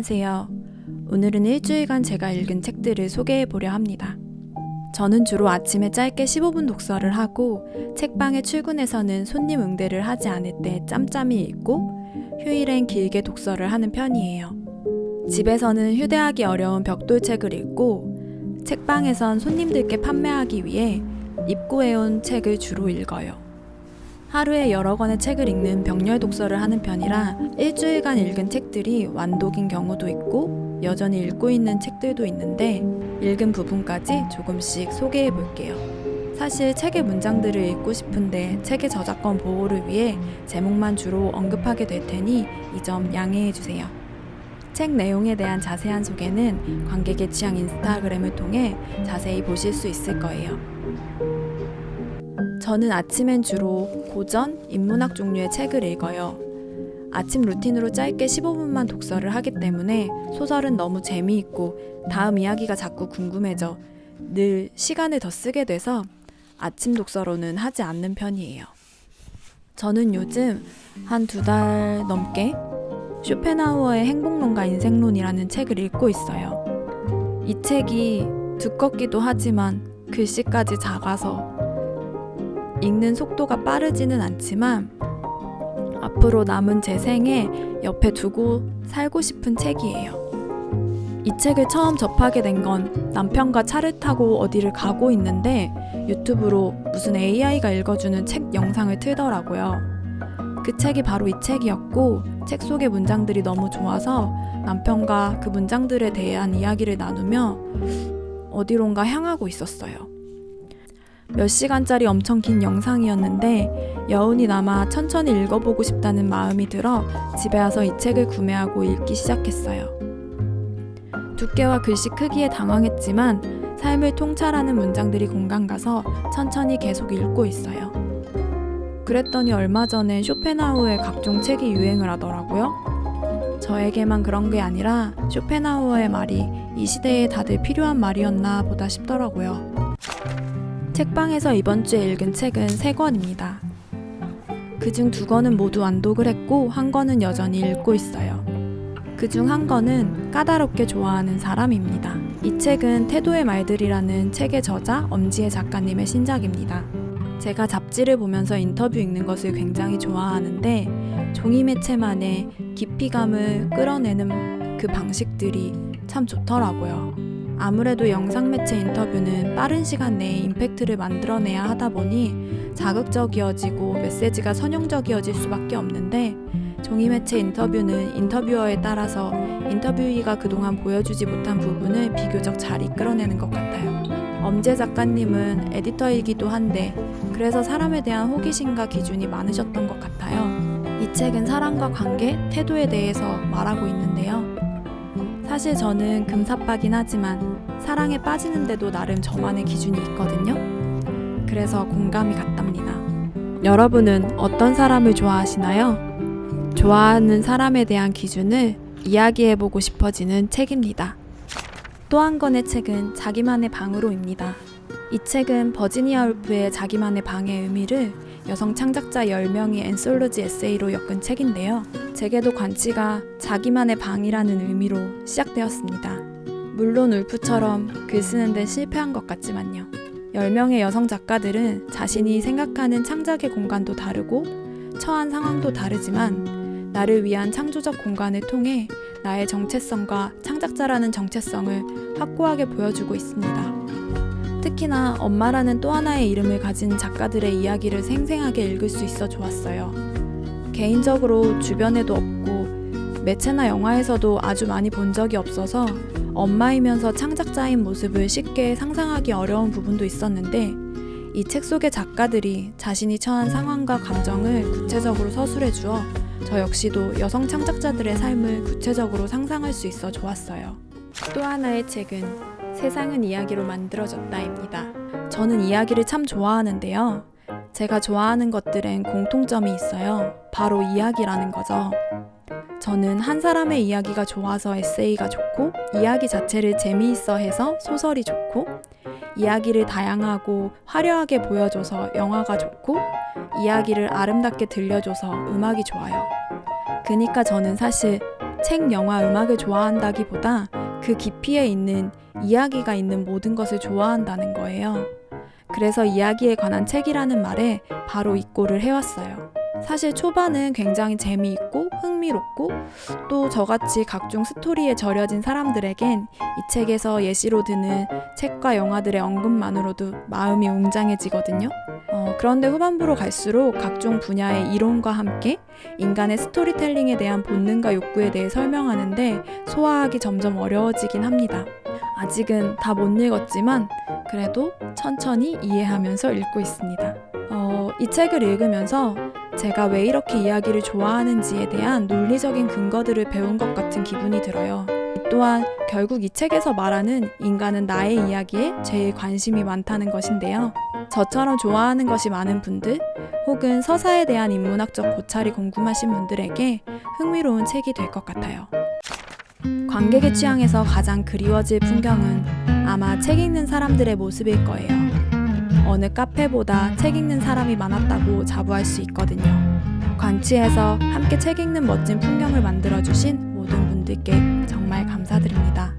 안녕하세요. 오늘은 일주일간 제가 읽은 책들을 소개해 보려 합니다. 저는 주로 아침에 짧게 15분 독서를 하고 책방에 출근해서는 손님 응대를 하지 않을 때 짬짬이 읽고 휴일엔 길게 독서를 하는 편이에요. 집에서는 휴대하기 어려운 벽돌책을 읽고 책방에선 손님들께 판매하기 위해 입고해온 책을 주로 읽어요. 하루에 여러 권의 책을 읽는 병렬 독서를 하는 편이라 일주일간 읽은 책들이 완독인 경우도 있고 여전히 읽고 있는 책들도 있는데 읽은 부분까지 조금씩 소개해 볼게요. 사실 책의 문장들을 읽고 싶은데 책의 저작권 보호를 위해 제목만 주로 언급하게 될 테니 이 점 양해해 주세요. 책 내용에 대한 자세한 소개는 관객의 취향 인스타그램을 통해 자세히 보실 수 있을 거예요. 저는 아침엔 주로 고전, 인문학 종류의 책을 읽어요. 아침 루틴으로 짧게 15분만 독서를 하기 때문에 소설은 너무 재미있고 다음 이야기가 자꾸 궁금해져 늘 시간을 더 쓰게 돼서 아침 독서로는 하지 않는 편이에요. 저는 요즘 한 2달 넘게 쇼펜하우어의 행복론과 인생론이라는 책을 읽고 있어요. 이 책이 두껍기도 하지만 글씨까지 작아서 읽는 속도가 빠르지는 않지만 앞으로 남은 제 생에 옆에 두고 살고 싶은 책이에요. 이 책을 처음 접하게 된 건 남편과 차를 타고 어디를 가고 있는데 유튜브로 무슨 AI가 읽어주는 책 영상을 틀더라고요. 그 책이 바로 이 책이었고 책 속의 문장들이 너무 좋아서 남편과 그 문장들에 대한 이야기를 나누며 어디론가 향하고 있었어요. 몇 시간짜리 엄청 긴 영상이었는데 여운이 남아 천천히 읽어보고 싶다는 마음이 들어 집에 와서 이 책을 구매하고 읽기 시작했어요. 두께와 글씨 크기에 당황했지만 삶을 통찰하는 문장들이 공감 가서 천천히 계속 읽고 있어요. 그랬더니 얼마 전에 쇼펜하우어의 각종 책이 유행을 하더라고요. 저에게만 그런 게 아니라 쇼펜하우어의 말이 이 시대에 다들 필요한 말이었나 보다 싶더라고요. 책방에서 이번 주에 읽은 책은 3권입니다. 그중 2권은 모두 완독을 했고 1권은 여전히 읽고 있어요. 그중 1권은 까다롭게 좋아하는 사람입니다. 이 책은 태도의 말들이라는 책의 저자 엄지혜 작가님의 신작입니다. 제가 잡지를 보면서 인터뷰 읽는 것을 굉장히 좋아하는데 종이 매체만의 깊이감을 끌어내는 그 방식들이 참 좋더라고요. 아무래도 영상 매체 인터뷰는 빠른 시간 내에 임팩트를 만들어내야 하다 보니 자극적이어지고 메시지가 선형적이어질 수밖에 없는데 종이 매체 인터뷰는 인터뷰어에 따라서 인터뷰이가 그동안 보여주지 못한 부분을 비교적 잘 이끌어내는 것 같아요. 엄지혜 작가님은 에디터이기도 한데 그래서 사람에 대한 호기심과 기준이 많으셨던 것 같아요. 이 책은 사랑과 관계, 태도에 대해서 말하고 있는데요. 사실 저는 금사빠긴 하지만 사랑에 빠지는데도 나름 저만의 기준이 있거든요. 그래서 공감이 갔답니다. 여러분은 어떤 사람을 좋아하시나요? 좋아하는 사람에 대한 기준을 이야기해보고 싶어지는 책입니다. 또 한 권의 책은 자기만의 방으로입니다. 이 책은 버지니아 울프의 자기만의 방의 의미를 여성 창작자 10명이 엔솔로지 에세이로 엮은 책인데요. 제게도 관치가 자기만의 방이라는 의미로 시작되었습니다. 물론 울프처럼 글 쓰는 데 실패한 것 같지만요. 10명의 여성 작가들은 자신이 생각하는 창작의 공간도 다르고 처한 상황도 다르지만 나를 위한 창조적 공간을 통해 나의 정체성과 창작자라는 정체성을 확고하게 보여주고 있습니다. 특히나 엄마라는 또 하나의 이름을 가진 작가들의 이야기를 생생하게 읽을 수 있어 좋았어요. 개인적으로 주변에도 없고 매체나 영화에서도 아주 많이 본 적이 없어서 엄마이면서 창작자인 모습을 쉽게 상상하기 어려운 부분도 있었는데 이 책 속의 작가들이 자신이 처한 상황과 감정을 구체적으로 서술해 주어 저 역시도 여성 창작자들의 삶을 구체적으로 상상할 수 있어 좋았어요. 또 하나의 책은 세상은 이야기로 만들어졌다입니다. 저는 이야기를 참 좋아하는데요. 제가 좋아하는 것들엔 공통점이 있어요. 바로 이야기라는 거죠. 저는 한 사람의 이야기가 좋아서 에세이가 좋고 이야기 자체를 재미있어 해서 소설이 좋고 이야기를 다양하고 화려하게 보여줘서 영화가 좋고 이야기를 아름답게 들려줘서 음악이 좋아요. 그니까 저는 사실 책, 영화, 음악을 좋아한다기보다 그 깊이에 있는 이야기가 있는 모든 것을 좋아한다는 거예요. 그래서 이야기에 관한 책이라는 말에 바로 입고를 해왔어요. 사실 초반은 굉장히 재미있고 흥미롭고 또 저같이 각종 스토리에 절여진 사람들에겐 이 책에서 예시로 드는 책과 영화들의 언급만으로도 마음이 웅장해지거든요. 그런데 후반부로 갈수록 각종 분야의 이론과 함께 인간의 스토리텔링에 대한 본능과 욕구에 대해 설명하는데 소화하기 점점 어려워지긴 합니다. 아직은 다 못 읽었지만 그래도 천천히 이해하면서 읽고 있습니다. 이 책을 읽으면서 제가 왜 이렇게 이야기를 좋아하는지에 대한 논리적인 근거들을 배운 것 같은 기분이 들어요. 또한 결국 이 책에서 말하는 인간은 나의 이야기에 제일 관심이 많다는 것인데요. 저처럼 좋아하는 것이 많은 분들 혹은 서사에 대한 인문학적 고찰이 궁금하신 분들에게 흥미로운 책이 될 것 같아요. 관객의 취향에서 가장 그리워질 풍경은 아마 책 읽는 사람들의 모습일 거예요. 어느 카페보다 책 읽는 사람이 많았다고 자부할 수 있거든요. 관치에서 함께 책 읽는 멋진 풍경을 만들어주신 모든 분들께 정말 감사드립니다.